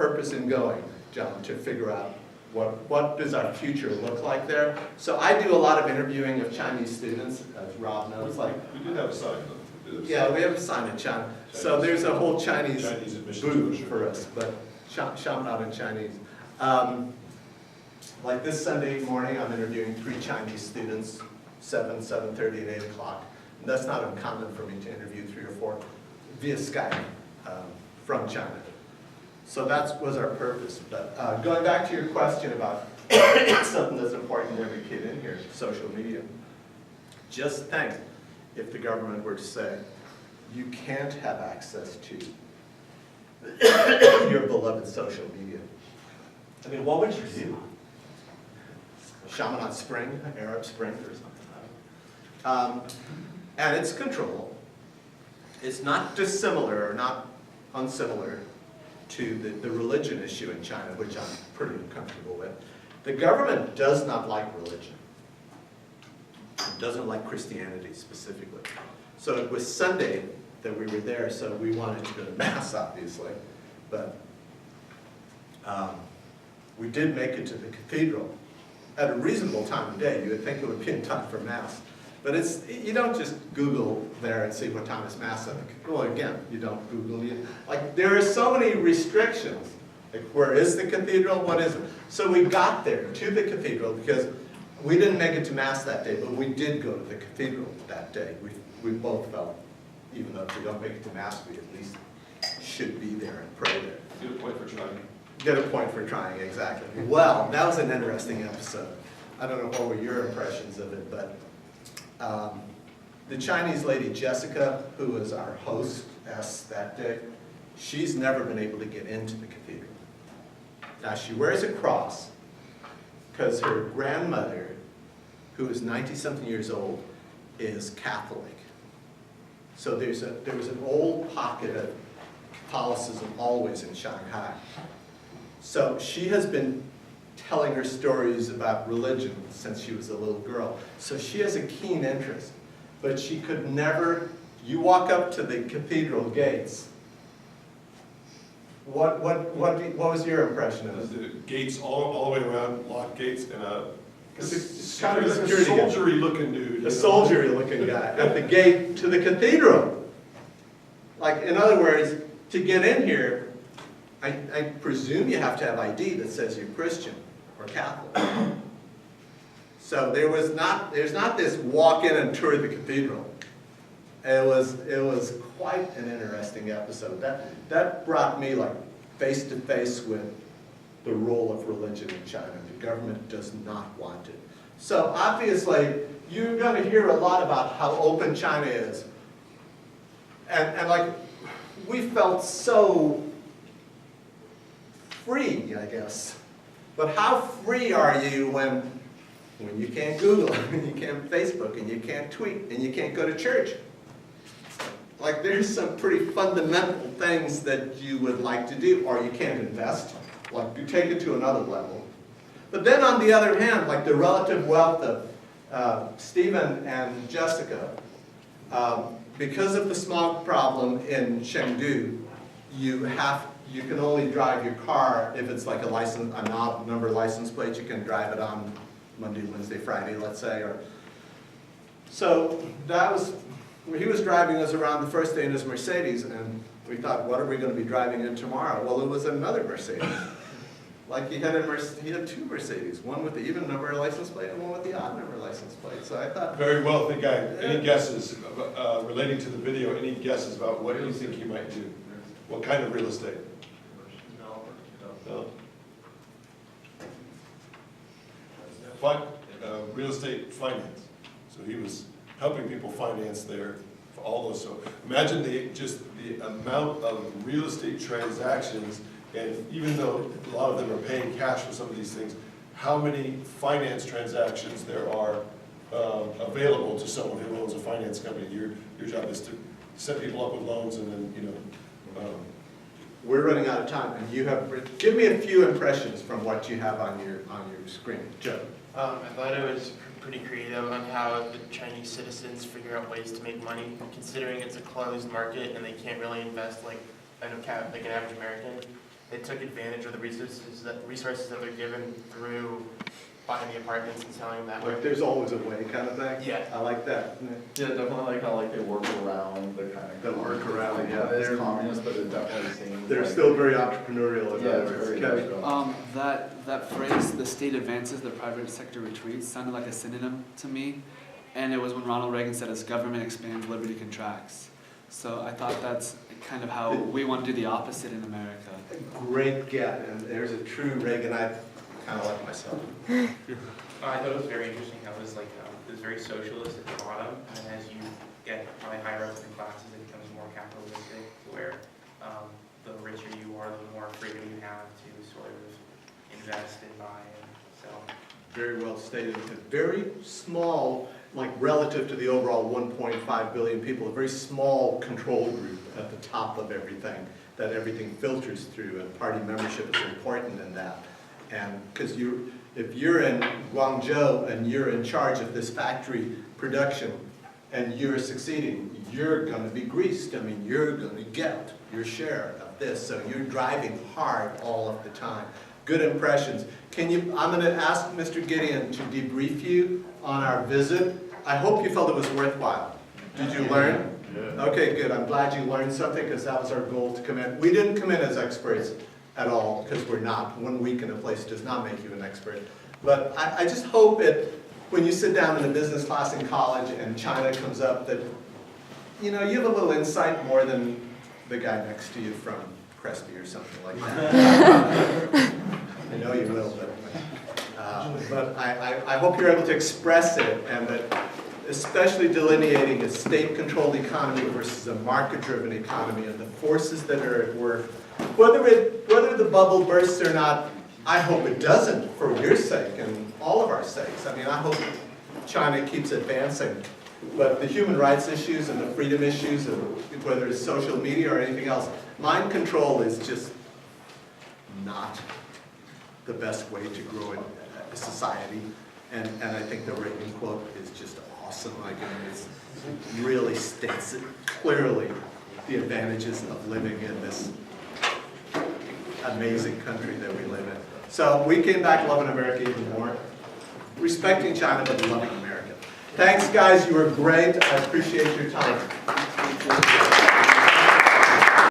purpose in going, John, to figure out what does our future look like there. So I do a lot of interviewing of Chinese students, as Rob knows. Like, we did have a sign. Yeah, we have a sign in China. So there's a whole Chinese booth sure. for us, but Shanghai in Chinese. Like this Sunday morning, I'm interviewing 3 Chinese students, 7:30, and 8 o'clock. And that's not uncommon for me to interview 3 or 4 via Skype from China. So that was our purpose. But going back to your question about something that's important to every kid in here, social media. Just think, if the government were to say, you can't have access to your beloved social media. I mean, what would you do? Chaminade Spring, Arab Spring, or something. And it's controllable. It's not dissimilar or not unsimilar to the religion issue in China, which I'm pretty comfortable with. The government does not like religion. It doesn't like Christianity specifically. So it was Sunday that we were there, so we wanted to go to Mass, obviously. But we did make it to the cathedral at a reasonable time of day. You would think it would be in time for Mass. But you don't just Google there and see what time is Mass at the cathedral. Well, again, you don't Google. Like, there are so many restrictions. Like, where is the cathedral? What is it? So we got there to the cathedral because we didn't make it to Mass that day, but we did go to the cathedral that day. We both felt, even though if we don't make it to Mass, we at least should be there and pray there. Get a point for trying. Get a point for trying, exactly. Well, that was an interesting episode. I don't know what were your impressions of it, but the Chinese lady Jessica, who was our hostess that day, she's never been able to get into the cathedral. Now, she wears a cross because her grandmother, who is 90-something years old, is Catholic. So there was an old pocket of Catholicism always in Shanghai. So she has been telling her stories about religion since she was a little girl. So she has a keen interest, but she could never, you walk up to the cathedral gates. What was your impression of it? The gates all the way around, locked gates, and it's kind of a soldiery looking dude. A soldiery looking guy at the gate to the cathedral. Like, in other words, to get in here, I presume you have to have ID that says you're Christian or Catholic. So there's not this walk in and tour the cathedral. It was quite an interesting episode. That brought me like face to face with the role of religion in China. The government does not want it. So obviously, you're going to hear a lot about how open China is. And like, we felt so free, I guess. But how free are you when you can't Google, and you can't Facebook, and you can't tweet, and you can't go to church? Like, there's some pretty fundamental things that you would like to do, or you can't invest. Like, you take it to another level. But then on the other hand, like the relative wealth of Stephen and Jessica, because of the smog problem in Chengdu, you can only drive your car if it's like a number license plate. You can drive it on Monday, Wednesday, Friday, let's say. So he was driving us around the first day in his Mercedes, and we thought, what are we going to be driving in tomorrow? Well, it was another Mercedes. Like, he had 2 Mercedes, one with the even number license plate and one with the odd number license plate. So I thought, very wealthy guy. Any guesses relating to the video? Any guesses about what you think he might do? What kind of real estate? No. Real estate finance. So he was helping people finance for all those. So imagine the amount of real estate transactions, and even though a lot of them are paying cash for some of these things, how many finance transactions there are available to someone who owns a finance company. Your job is to set people up with loans, and then we're running out of time, and give me a few impressions from what you have on your screen, Joe. I thought it was pretty creative on how the Chinese citizens figure out ways to make money, considering it's a closed market and they can't really invest like an average American. they took advantage of the resources that they're given through buying the apartments and selling them that way. Like there's always a way kind of thing? Yeah. I like that. Yeah, definitely like how like they work around the kind of. They work around, like, yeah. It's communist, but it definitely seems. They're like- still very entrepreneurial. in Yeah, other it's words. very Kevin? industrial. That phrase, the state advances, the private sector retreats, sounded like a synonym to me. And it was when Ronald Reagan said, as government expands, liberty contracts. So I thought that's kind of how we want to do the opposite in America. Great get, and there's a true Reaganite, kind of like myself. I thought it was very interesting how it was like, it was very socialist at the bottom, and then as you get probably higher up in the classes, it becomes more capitalistic, where the richer you are, the more freedom you have to sort of invest and buy and sell. Very well stated. A very small, like relative to the overall 1.5 billion people, a very small control group at the top of everything, that everything filters through, and party membership is important in that. And because if you're in Guangzhou and you're in charge of this factory production and you're succeeding, you're going to be greased. I mean, you're going to get your share of this. So you're driving hard all of the time. Good impressions. I'm going to ask Mr. Gideon to debrief you on our visit. I hope you felt it was worthwhile. Did you learn? Yeah. Okay, good. I'm glad you learned something, because that was our goal, to come in. We didn't come in as experts at all, because we're not. 1 week in a place does not make you an expert. But I just hope that when you sit down in a business class in college and China comes up, that you have a little insight more than the guy next to you from Crespi or something like that. I know you will, but I hope you're able to express it, and that especially delineating a state-controlled economy versus a market-driven economy and the forces that are at work. Whether the bubble bursts or not, I hope it doesn't, for your sake and all of our sakes. I mean, I hope China keeps advancing. But the human rights issues and the freedom issues, and whether it's social media or anything else, mind control is just not the best way to grow a society. And I think the Reagan quote is just awesome. Like, it really states it clearly, the advantages of living in this amazing country that we live in. So we came back loving America even more, respecting China, but loving America. Thanks, guys. You were great. I appreciate your time.